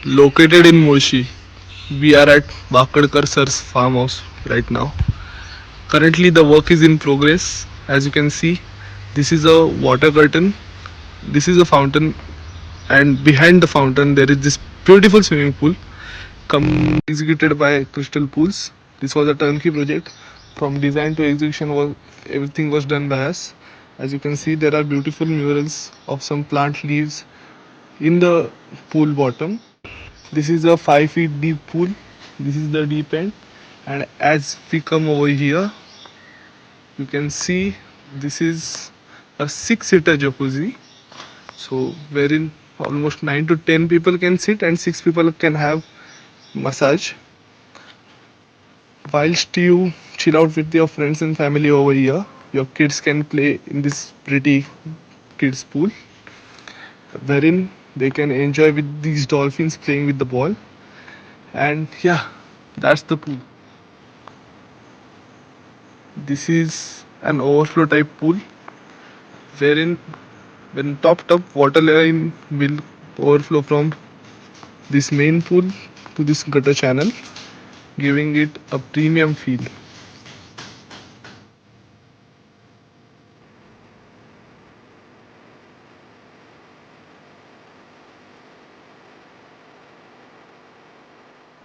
located in Murshi. We are at Bakadkar sir's farmhouse right now. Currently, the work is in progress. As you can see, this is a water curtain. This is a fountain, and behind the fountain, there is this beautiful swimming pool executed by Crystal Pools. This was a turnkey project. From design to execution, was everything was done by us. As you can see, there are beautiful murals of some plant leaves in the pool bottom. This is a 5 feet deep pool. This is the deep end, and as we come over here, you can see this is a six-seater jacuzzi. So wherein almost 9 to 10 people can sit and 6 people can have massage. Whilst you chill out with your friends and family over here, your kids can play in this pretty kids pool, wherein they can enjoy with these dolphins playing with the ball. And yeah, that's the pool. This is an overflow type pool, wherein when topped up, water line will overflow from this main pool to this gutter channel, giving it a premium feel.